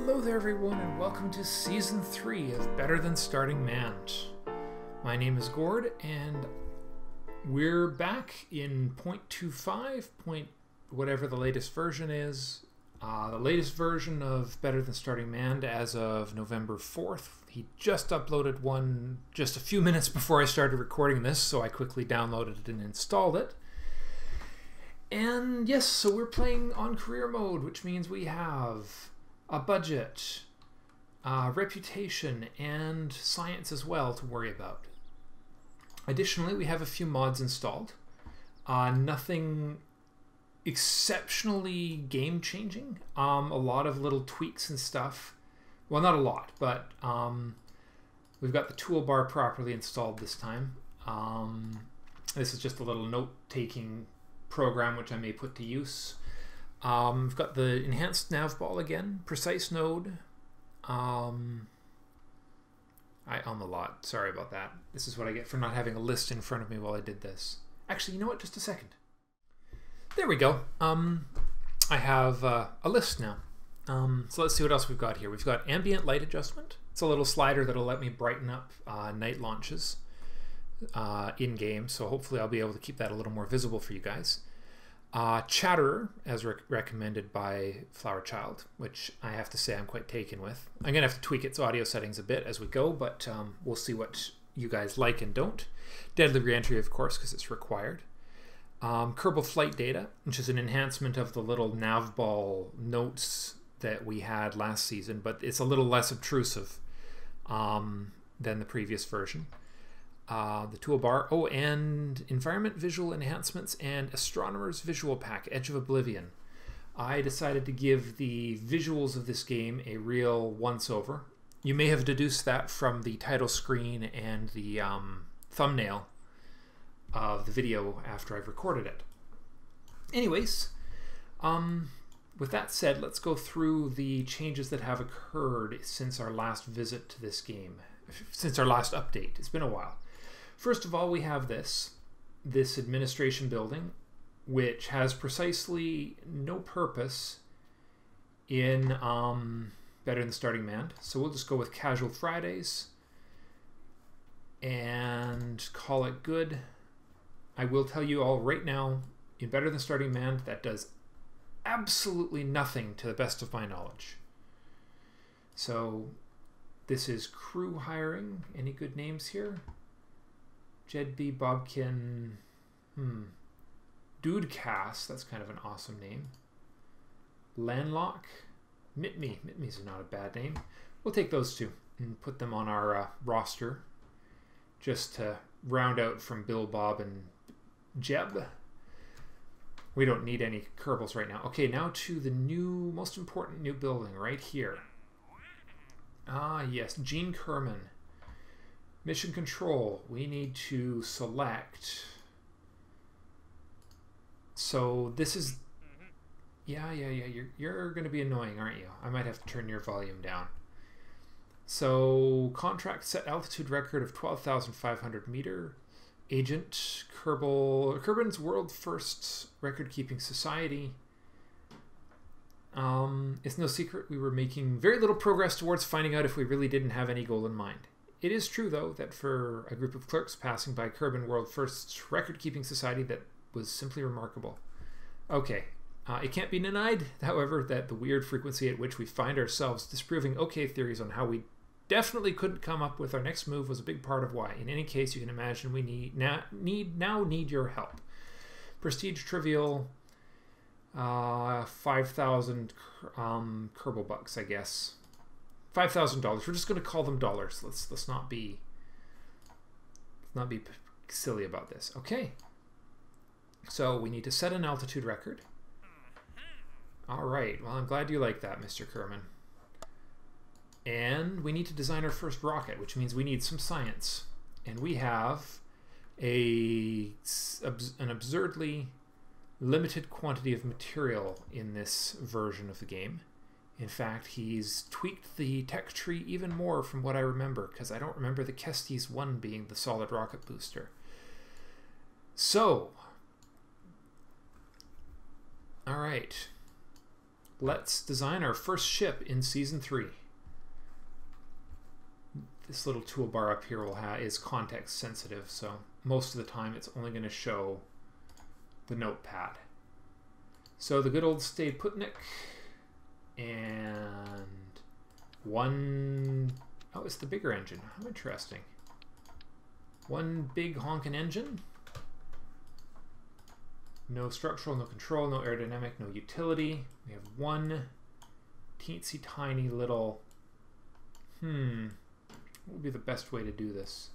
Hello there everyone and welcome to Season 3 of Better Than Starting Mand. My name is Gord and we're back in 0.25, whatever the latest version is. The latest version of Better Than Starting Mand as of November 4th. He just uploaded one just a few minutes before I started recording this, so I quickly downloaded it and installed it. And yes, so we're playing on career mode, which means we have a budget, reputation, and science as well to worry about. Additionally, we have a few mods installed. Nothing exceptionally game-changing. A lot of little tweaks and stuff. Well, not a lot, but we've got the toolbar properly installed this time. This is just a little note-taking program which I may put to use. We've got the enhanced Nav Ball again, precise node. I a lot. Sorry about that. This is what I get for not having a list in front of me while I did this. Actually, you know what? Just a second. There we go. I have a list now. So let's see what else we've got here. We've got ambient light adjustment. It's a little slider that'll let me brighten up night launches in game. So hopefully I'll be able to keep that a little more visible for you guys. Chatterer, as recommended by Flower Child, which I have to say I'm quite taken with. I'm going to have to tweak its audio settings a bit as we go, but we'll see what you guys like and don't. Deadly Reentry, of course, because it's required. Kerbal flight data, which is an enhancement of the little Nav Ball notes that we had last season, but it's a little less obtrusive than the previous version. The toolbar, and environment visual enhancements and Astronomer's visual pack, Edge of Oblivion. I decided to give the visuals of this game a real once-over. You may have deduced that from the title screen and the thumbnail of the video after I've recorded it. Anyways, with that said, let's go through the changes that have occurred since our last visit to this game, since our last update. It's been a while. First of all, we have this administration building, which has precisely no purpose in Better Than Starting Mand. So we'll just go with Casual Fridays and call it good. I will tell you all right now, in Better Than Starting Mand, that does absolutely nothing to the best of my knowledge. So this is crew hiring. Any good names here? Jed B. Bobkin, Dudecast, that's kind of an awesome name. Landlock, Mitme, Mitme's not a bad name. We'll take those two and put them on our roster just to round out from Bill, Bob, and Jeb. We don't need any Kerbals right now. Okay, now to the new, most important new building right here. Ah, yes, Gene Kerman. Mission control, we need to select. So this is, yeah, you're going to be annoying, aren't you? I might have to turn your volume down. So contract set altitude record of 12,500 meter. Agent Kerbal, Kerbin's world first record keeping society. It's no secret we were making very little progress towards finding out if we really didn't have any goal in mind. It is true, though, that for a group of clerks passing by Kerbin World First's record-keeping society, that was simply remarkable. Okay, it can't be denied, however, that the weird frequency at which we find ourselves disproving okay theories on how we definitely couldn't come up with our next move was a big part of why. In any case, you can imagine we now need your help. Prestige trivial, 5,000 Kerbal bucks, I guess. $5,000. We're just going to call them dollars. Let's not be silly about this. Okay. So we need to set an altitude record. All right. Well, I'm glad you like that, Mr. Kerman. And we need to design our first rocket, which means we need some science. And we have an absurdly limited quantity of material in this version of the game. In fact, he's tweaked the tech tree even more from what I remember, because I don't remember the Kestis 1 being the solid rocket booster. So, all right. let's design our first ship in Season 3. This little toolbar up here is context sensitive, so most of the time it's only going to show the notepad. So the good old stay putnik, and one, oh, it's the bigger engine. How interesting. One big honkin' engine. No structural, no control, no aerodynamic, no utility. We have one teensy tiny little, what would be the best way to do this?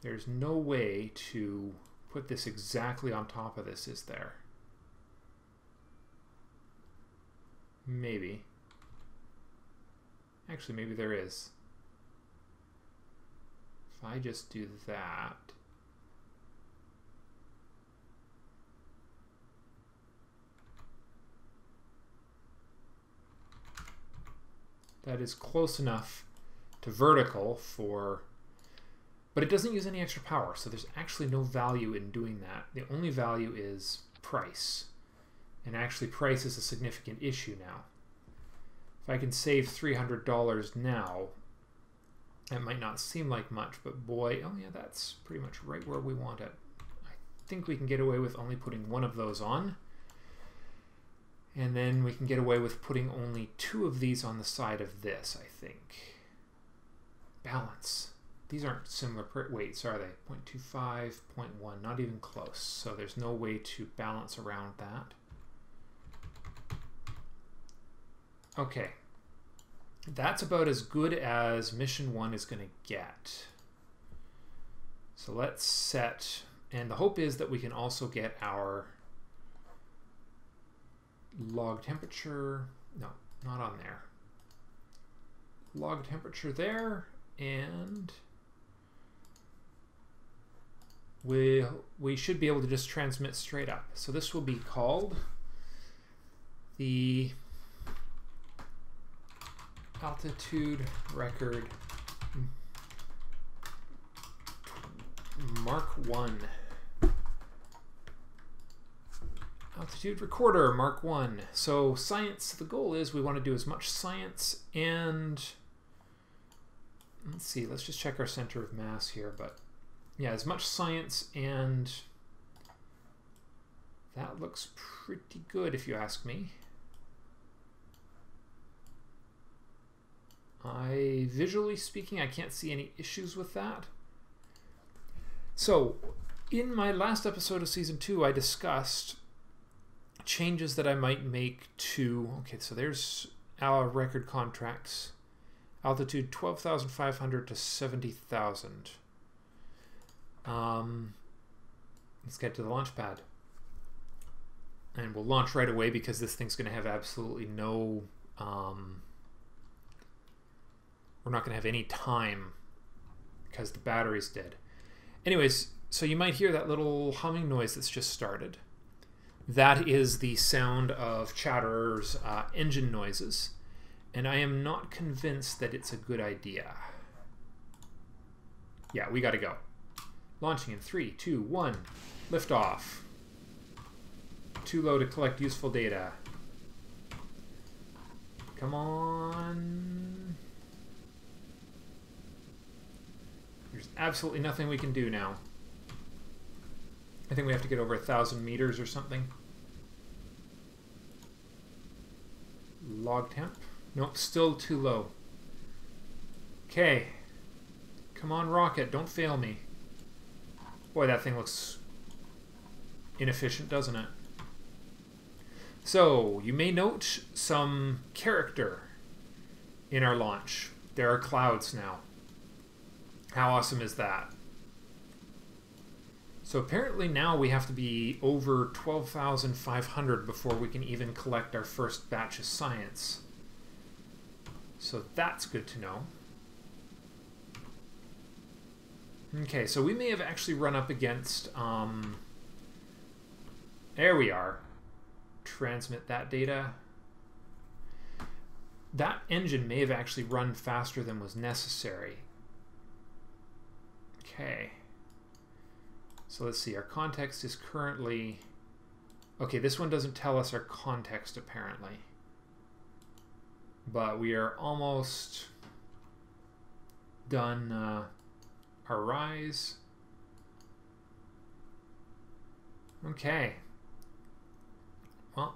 There's no way to put this exactly on top of this, is there? Maybe. Actually, maybe there is. If I just do that. That is close enough to vertical for, but it doesn't use any extra power, so there's actually no value in doing that. The only value is price. And actually price is a significant issue now. If I can save $300 now, that might not seem like much, but boy, oh yeah, that's pretty much right where we want it. I think we can get away with only putting one of those on. And then we can get away with putting only 2 of these on the side of this, I think. Balance. These aren't similar weights, are they? 0.25, 0.1, not even close. So there's no way to balance around that. Okay. That's about as good as mission 1 is going to get. So let's set, and the hope is that we can also get our log temperature, no, not on there. Log temperature there, and we should be able to just transmit straight up. So this will be called the altitude record Mark 1. Altitude recorder Mark 1. So science, the goal is we want to do as much science and, let's see, let's just check our center of mass here, but yeah, as much science, and that looks pretty good if you ask me. Visually speaking, I can't see any issues with that. So in my last episode of Season 2, I discussed changes that I might make to, okay, so there's our record contracts. Altitude 12,500 to 70,000. Let's get to the launch pad. And we'll launch right away because this thing's going to have absolutely no, we're not going to have any time because the battery's dead. Anyways, so you might hear that little humming noise that's just started. That is the sound of Chatterer's engine noises, and I am not convinced that it's a good idea. Yeah, we got to go. Launching in 3, 2, 1, lift off. Too low to collect useful data. Come on. There's absolutely nothing we can do now. I think we have to get over 1,000 meters or something. Log temp. Nope, still too low. Okay. Come on, rocket, don't fail me. Boy, that thing looks inefficient, doesn't it? So, you may note some character in our launch. There are clouds now. How awesome is that? So apparently now we have to be over 12,500 before we can even collect our first batch of science. So that's good to know. Okay, so we may have actually run up against, there we are. Transmit that data. That engine may have actually run faster than was necessary. Okay. So let's see, our context is currently Okay, this one doesn't tell us our context apparently. But we are almost done our rise. Okay. Well,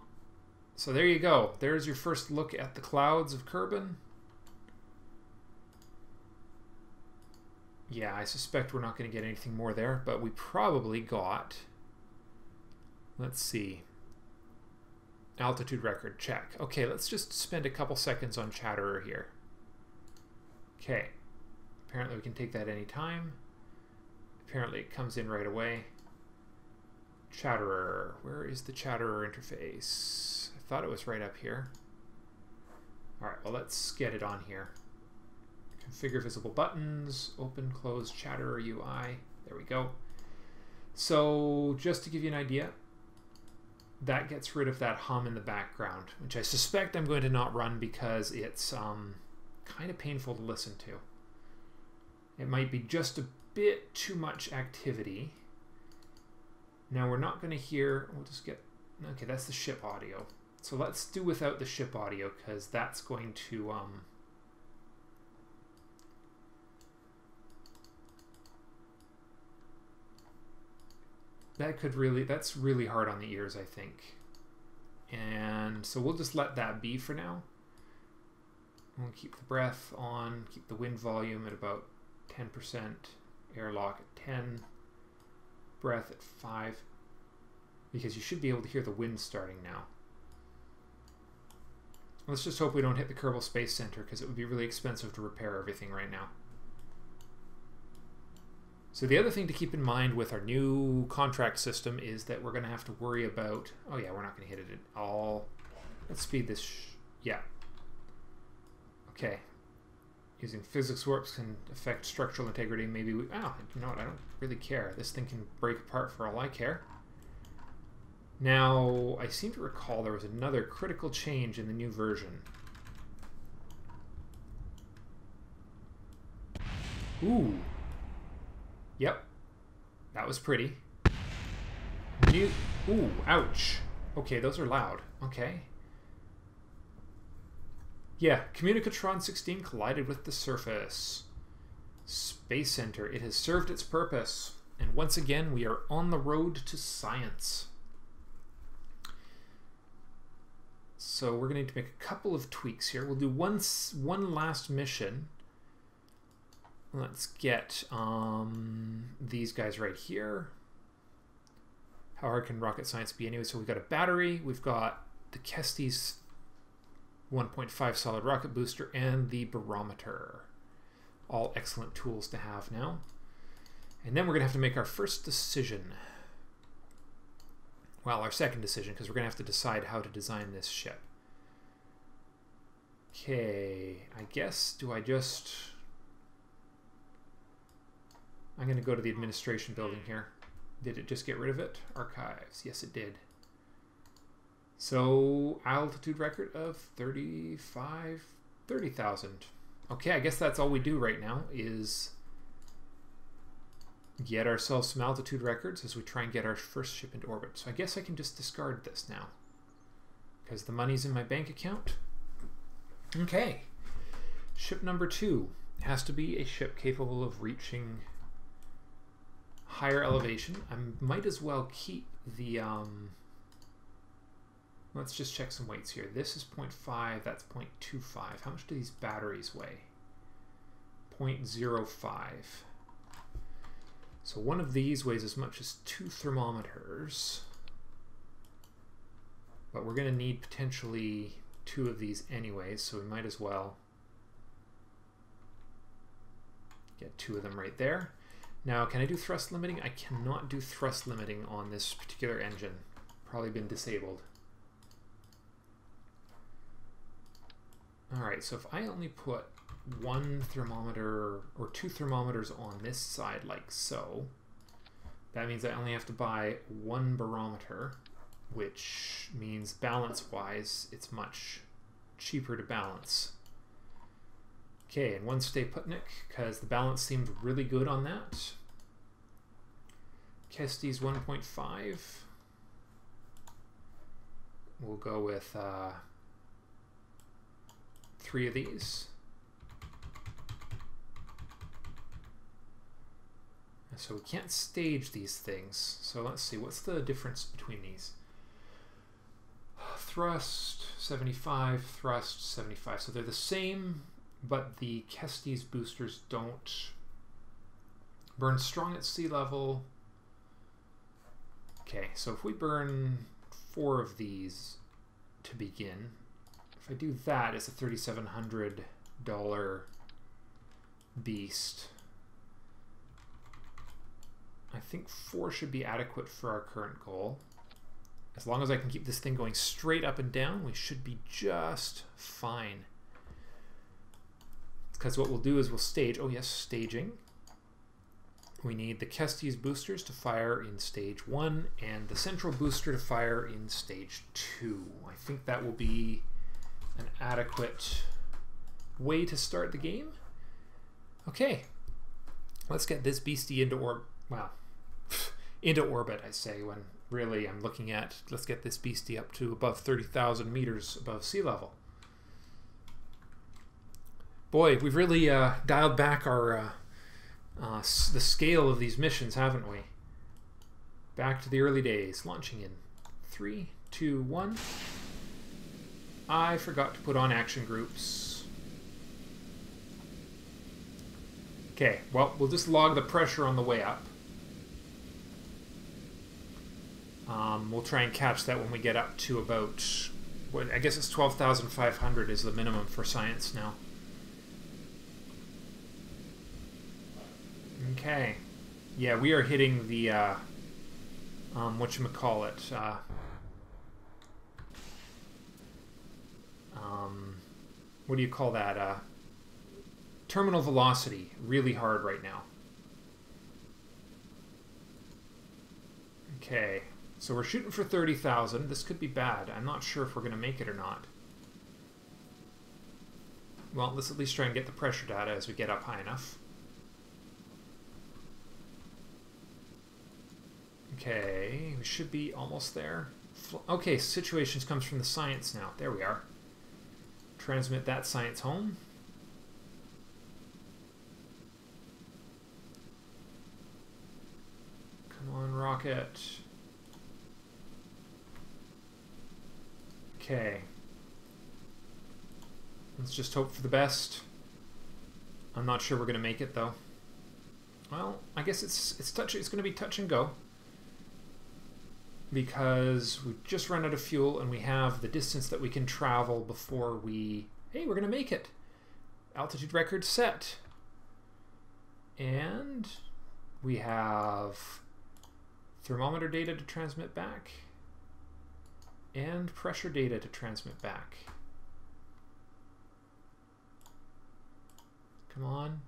so there you go. There's your first look at the clouds of Kerbal. Yeah, I suspect we're not going to get anything more there, but we probably got, let's see, altitude record, check. Okay, let's just spend a couple seconds on Chatterer here. Okay, apparently we can take that any time. Apparently it comes in right away. Chatterer, where is the Chatterer interface? I thought it was right up here. All right, well, let's get it on here. Configure visible buttons, open, close, Chatterer UI. There we go. So just to give you an idea, that gets rid of that hum in the background, which I suspect I'm going to not run because it's kind of painful to listen to. It might be just a bit too much activity. Now we're not going to hear, we'll just get, okay, that's the ship audio. So let's do without the ship audio because that's going to, that's really hard on the ears, I think. And so we'll just let that be for now. We'll keep the breath on, keep the wind volume at about 10%, airlock at 10, breath at 5, because you should be able to hear the wind starting now. Let's just hope we don't hit the Kerbal Space Center because it would be really expensive to repair everything right now. So the other thing to keep in mind with our new contract system is that we're going to have to worry about, oh yeah, we're not going to hit it at all. Let's speed this, yeah. Okay. Using physics warps can affect structural integrity. Maybe we, oh, you know what, I don't really care. This thing can break apart for all I care. Now, I seem to recall there was another critical change in the new version. Ooh. Yep, that was pretty. New, ooh, ouch. Okay, those are loud. Okay. Yeah, Communicatron 16 collided with the surface. Space Center, it has served its purpose. And once again, we are on the road to science. So we're going to need to make a couple of tweaks here. We'll do one last mission. Let's get these guys right here. How hard can rocket science be anyway? So we've got a battery, we've got the Kestis 1.5 solid rocket booster, and the barometer. All excellent tools to have now. And then we're going to have to make our first decision. Well, our second decision, because we're going to have to decide how to design this ship. Okay, I guess, do I just... I'm going to go to the administration building here. Did it just get rid of it? Archives. Yes, it did. So, altitude record of 30,000. Okay, I guess that's all we do right now is get ourselves some altitude records as we try and get our first ship into orbit. So I guess I can just discard this now because the money's in my bank account. Okay. Ship number 2 has to be a ship capable of reaching higher elevation. I might as well keep the let's just check some weights here. This is 0.5, that's 0.25. How much do these batteries weigh? 0.05. So one of these weighs as much as 2 thermometers. But we're going to need potentially 2 of these anyways, so we might as well get 2 of them right there. Now, can I do thrust limiting? I cannot do thrust limiting on this particular engine. Probably been disabled. Alright, so if I only put 1 thermometer or 2 thermometers on this side like so, that means I only have to buy 1 barometer, which means balance-wise it's much cheaper to balance. Okay, and 1 stay putnik, because the balance seemed really good on that. Kestis 1.5. we'll go with 3 of these. So we can't stage these things. So let's see, what's the difference between these? Thrust 75, thrust 75. So they're the same, but the Kestis boosters don't burn strong at sea level. Okay, so if we burn 4 of these to begin, if I do that, it's a $3,700 beast. I think 4 should be adequate for our current goal. As long as I can keep this thing going straight up and down, we should be just fine. Because what we'll do is we'll stage, oh yes, staging. We need the Kestis boosters to fire in stage 1 and the central booster to fire in stage 2. I think that will be an adequate way to start the game. Okay, let's get this beastie into orbit. Wow. Into orbit, I say, when really I'm looking at, let's get this beastie up to above 30,000 meters above sea level. Boy, we've really dialed back our the scale of these missions, haven't we? Back to the early days. Launching in 3, 2, 1. I forgot to put on action groups. Okay, well, we'll just log the pressure on the way up. We'll try and catch that when we get up to about, what, I guess it's 12,500 is the minimum for science now. Okay. Yeah, we are hitting the, whatchamacallit, what do you call that? Terminal velocity really hard right now. Okay. So we're shooting for 30,000. This could be bad. I'm not sure if we're going to make it or not. Well, let's at least try and get the pressure data as we get up high enough. Okay, we should be almost there. Okay, situations comes from the science now. There we are. Transmit that science home. Come on, rocket. Okay. Let's just hope for the best. I'm not sure we're going to make it though. Well, I guess it's going to be touch and go. Because we've just run out of fuel and we have the distance that we can travel before we... Hey, we're going to make it. Altitude record set. And we have thermometer data to transmit back. And pressure data to transmit back. Come on.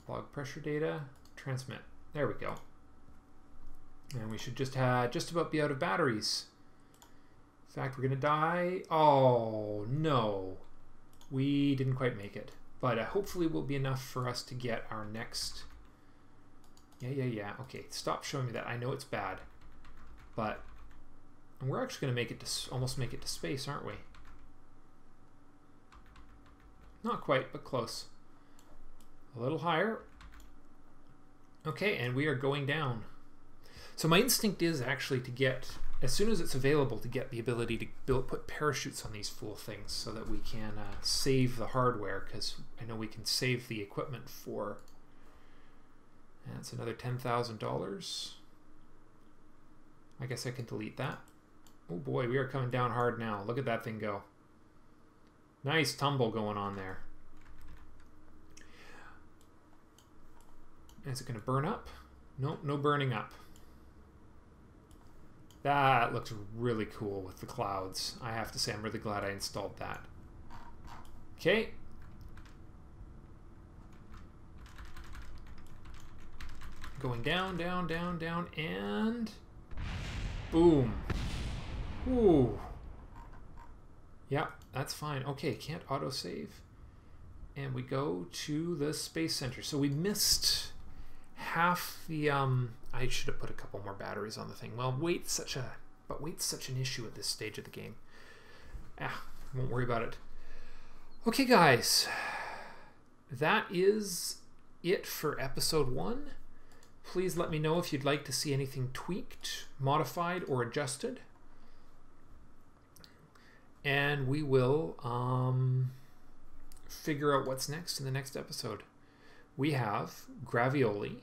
Log pressure data, transmit. There we go. And we should just about be out of batteries. In fact, we're gonna die. Oh no, we didn't quite make it. But hopefully will be enough for us to get our next. Yeah. Okay, stop showing me that. I know it's bad, but we're actually gonna make it to almost make it to space, aren't we? Not quite, but close. A little higher. Okay, and we are going down. So my instinct is actually to get, as soon as it's available, to get the ability to put parachutes on these fool things so that we can save the hardware, because I know we can save the equipment for, that's another $10,000. I guess I can delete that. Oh boy, we are coming down hard now. Look at that thing go. Nice tumble going on there. Is it going to burn up? Nope, no burning up. That looks really cool with the clouds. I have to say, I'm really glad I installed that. Okay. Going down, down, down, down, and boom. Ooh. Yeah, that's fine. Okay, can't autosave. And we go to the Space Center. So we missed half the... I should have put a couple more batteries on the thing. Well, weight's such a But weight's such an issue at this stage of the game. Won't worry about it. Okay, guys. That is it for episode 1. Please let me know if you'd like to see anything tweaked, modified, or adjusted. And we will figure out what's next in the next episode. We have Gravioli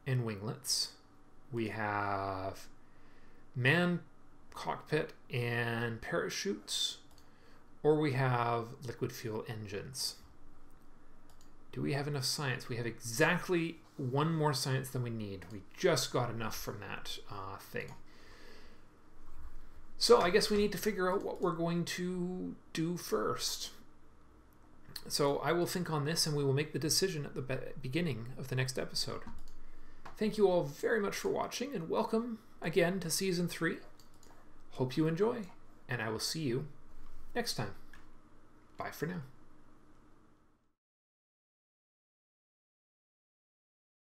and winglets. We have manned cockpit and parachutes. Or we have liquid fuel engines. Do we have enough science? We have exactly one more science than we need. We just got enough from that thing. So I guess we need to figure out what we're going to do first. So I will think on this and we will make the decision at the beginning of the next episode. Thank you all very much for watching and welcome again to Season 3. Hope you enjoy and I will see you next time. Bye for now.